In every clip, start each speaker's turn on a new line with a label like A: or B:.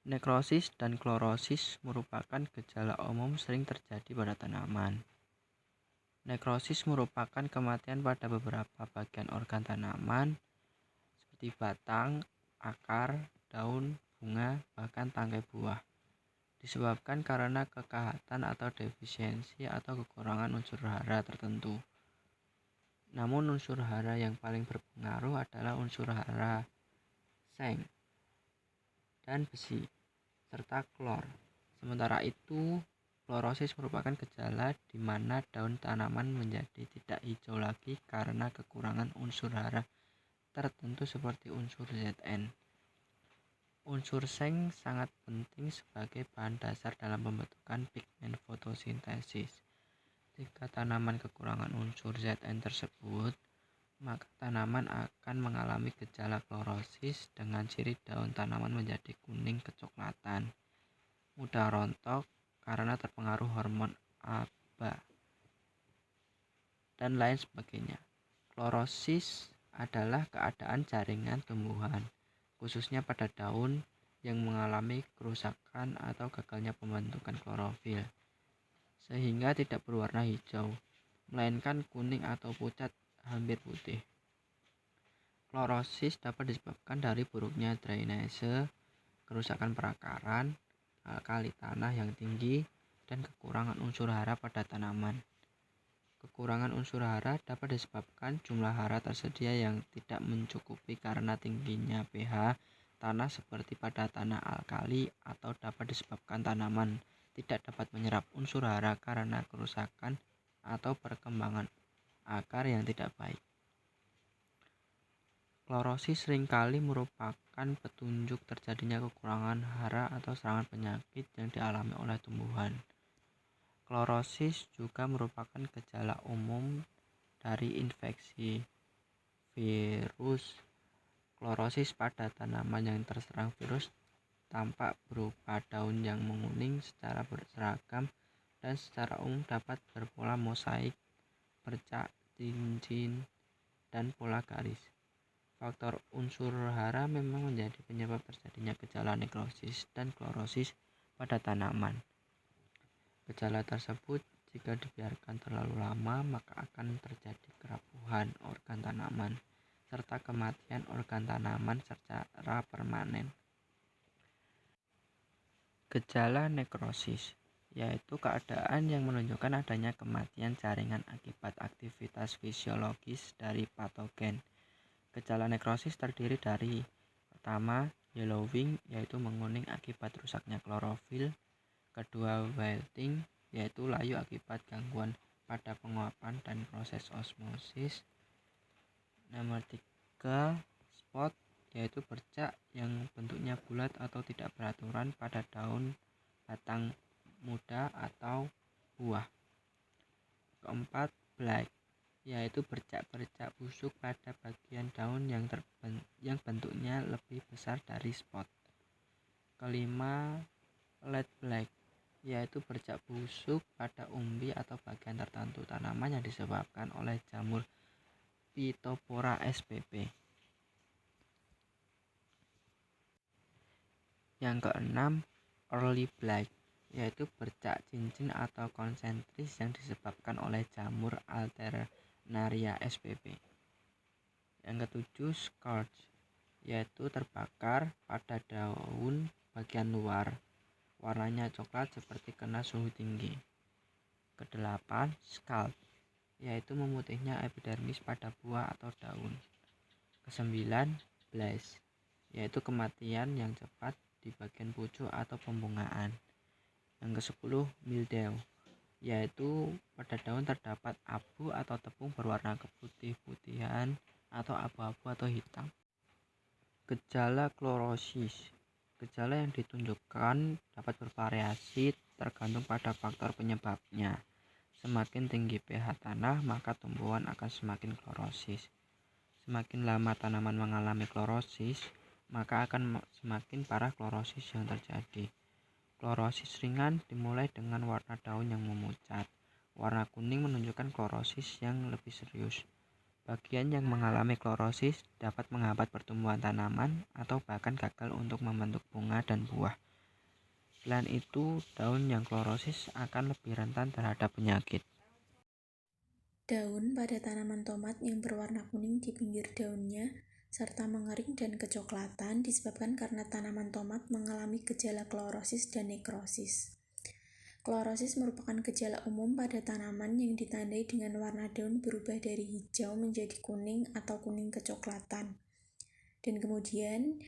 A: Nekrosis dan klorosis merupakan gejala umum sering terjadi pada tanaman. Nekrosis merupakan kematian pada beberapa bagian organ tanaman seperti batang, akar, daun, bunga, bahkan tangkai buah. Disebabkan karena kekahatan atau defisiensi atau kekurangan unsur hara tertentu. Namun unsur hara yang paling berpengaruh adalah unsur hara seng dan besi, serta klor. Sementara itu, klorosis merupakan gejala di mana daun tanaman menjadi tidak hijau lagi karena kekurangan unsur hara tertentu seperti unsur Zn. Unsur seng sangat penting sebagai bahan dasar dalam pembentukan pigmen fotosintesis. Jika tanaman kekurangan unsur Zn tersebut, maka tanaman akan mengalami gejala klorosis dengan ciri daun tanaman menjadi kuning kecoklatan, mudah rontok karena terpengaruh hormon ABA, dan lain sebagainya. Klorosis adalah keadaan jaringan tumbuhan, khususnya pada daun, yang mengalami kerusakan atau gagalnya pembentukan klorofil, sehingga tidak berwarna hijau, melainkan kuning atau pucat hampir putih. Klorosis dapat disebabkan dari buruknya drainase, kerusakan perakaran, alkali tanah yang tinggi, dan kekurangan unsur hara pada tanaman. Kekurangan unsur hara dapat disebabkan jumlah hara tersedia yang tidak mencukupi karena tingginya pH tanah seperti pada tanah alkali, atau dapat disebabkan tanaman tidak dapat menyerap unsur hara karena kerusakan atau perkembangan akar yang tidak baik. Klorosis seringkali merupakan petunjuk terjadinya kekurangan hara atau serangan penyakit yang dialami oleh tumbuhan. Klorosis juga merupakan gejala umum dari infeksi virus. Klorosis pada tanaman yang terserang virus tampak berupa daun yang menguning secara berseragam dan secara umum dapat berpola mosaik, bercak, cincin, dan pola garis. Faktor unsur hara memang menjadi penyebab terjadinya gejala nekrosis dan klorosis pada tanaman. Gejala tersebut jika dibiarkan terlalu lama maka akan terjadi kerapuhan organ tanaman serta kematian organ tanaman secara permanen. Gejala nekrosis yaitu keadaan yang menunjukkan adanya kematian jaringan akibat aktivitas fisiologis dari patogen. Gejala nekrosis terdiri dari: pertama, yellowing yaitu menguning akibat rusaknya klorofil. Kedua, wilting yaitu layu akibat gangguan pada penguapan dan proses osmosis. Nomor 3, spot yaitu bercak yang bentuknya bulat atau tidak beraturan pada daun, batang muda atau buah. Keempat, black yaitu bercak-bercak busuk pada bagian daun yang bentuknya lebih besar dari spot. Kelima, lead black yaitu bercak busuk pada umbi atau bagian tertentu tanaman yang disebabkan oleh jamur Phytophthora spp. Yang keenam, early black yaitu bercak cincin atau konsentris yang disebabkan oleh jamur Alternaria spp. Yang ketujuh, scorch yaitu terbakar pada daun bagian luar, warnanya coklat seperti kena suhu tinggi. Kedelapan, scald yaitu memutihnya epidermis pada buah atau daun. Kesembilan, blaze yaitu kematian yang cepat di bagian pucuk atau pembungaan. Yang ke-10, mildew yaitu pada daun terdapat abu atau tepung berwarna keputih-putihan atau abu-abu atau hitam. Gejala klorosis. Gejala yang ditunjukkan dapat bervariasi tergantung pada faktor penyebabnya. Semakin tinggi pH tanah, maka tumbuhan akan semakin klorosis. Semakin lama tanaman mengalami klorosis, maka akan semakin parah klorosis yang terjadi. Klorosis ringan dimulai dengan warna daun yang memucat. Warna kuning menunjukkan klorosis yang lebih serius. Bagian yang mengalami klorosis dapat menghambat pertumbuhan tanaman atau bahkan gagal untuk membentuk bunga dan buah. Selain itu, daun yang klorosis akan lebih rentan terhadap penyakit.
B: Daun pada tanaman tomat yang berwarna kuning di pinggir daunnya serta mengering dan kecoklatan disebabkan karena tanaman tomat mengalami gejala klorosis dan nekrosis. Klorosis merupakan gejala umum pada tanaman yang ditandai dengan warna daun berubah dari hijau menjadi kuning atau kuning kecoklatan. Dan kemudian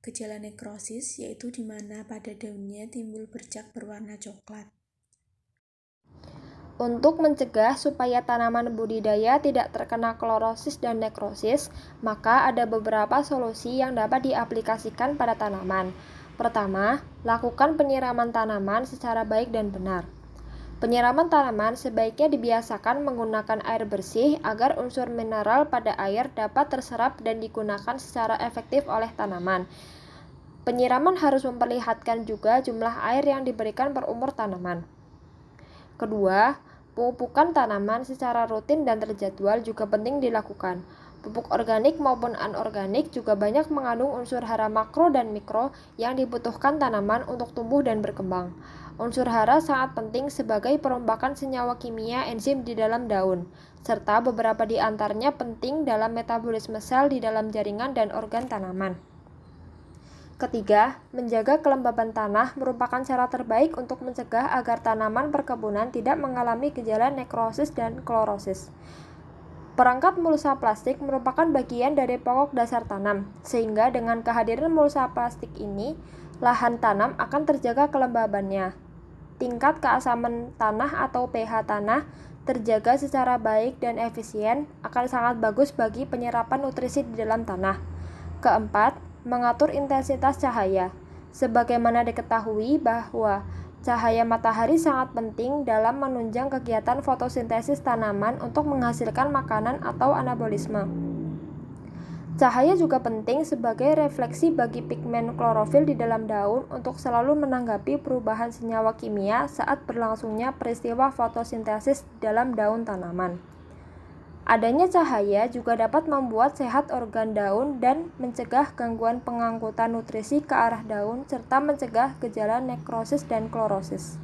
B: gejala nekrosis yaitu di mana pada daunnya timbul bercak berwarna coklat.
C: Untuk mencegah supaya tanaman budidaya tidak terkena klorosis dan nekrosis, maka ada beberapa solusi yang dapat diaplikasikan pada tanaman. Pertama, lakukan penyiraman tanaman secara baik dan benar. Penyiraman tanaman sebaiknya dibiasakan menggunakan air bersih agar unsur mineral pada air dapat terserap dan digunakan secara efektif oleh tanaman. Penyiraman harus memperlihatkan juga jumlah air yang diberikan per umur tanaman. Kedua, pemupukan tanaman secara rutin dan terjadwal juga penting dilakukan. Pupuk organik maupun anorganik juga banyak mengandung unsur hara makro dan mikro yang dibutuhkan tanaman untuk tumbuh dan berkembang. Unsur hara sangat penting sebagai perombakan senyawa kimia enzim di dalam daun, serta beberapa di antaranya penting dalam metabolisme sel di dalam jaringan dan organ tanaman. Ketiga, menjaga kelembaban tanah merupakan cara terbaik untuk mencegah agar tanaman perkebunan tidak mengalami gejala nekrosis dan klorosis. Perangkat mulsa plastik merupakan bagian dari pokok dasar tanam, sehingga dengan kehadiran mulsa plastik ini, lahan tanam akan terjaga kelembabannya. Tingkat keasaman tanah atau pH tanah terjaga secara baik dan efisien akan sangat bagus bagi penyerapan nutrisi di dalam tanah. Keempat, mengatur intensitas cahaya. Sebagaimana diketahui bahwa cahaya matahari sangat penting dalam menunjang kegiatan fotosintesis tanaman untuk menghasilkan makanan atau anabolisme. Cahaya juga penting sebagai refleksi bagi pigmen klorofil di dalam daun untuk selalu menanggapi perubahan senyawa kimia saat berlangsungnya peristiwa fotosintesis di dalam daun tanaman. Adanya cahaya juga dapat membuat sehat organ daun dan mencegah gangguan pengangkutan nutrisi ke arah daun serta mencegah gejala nekrosis dan klorosis.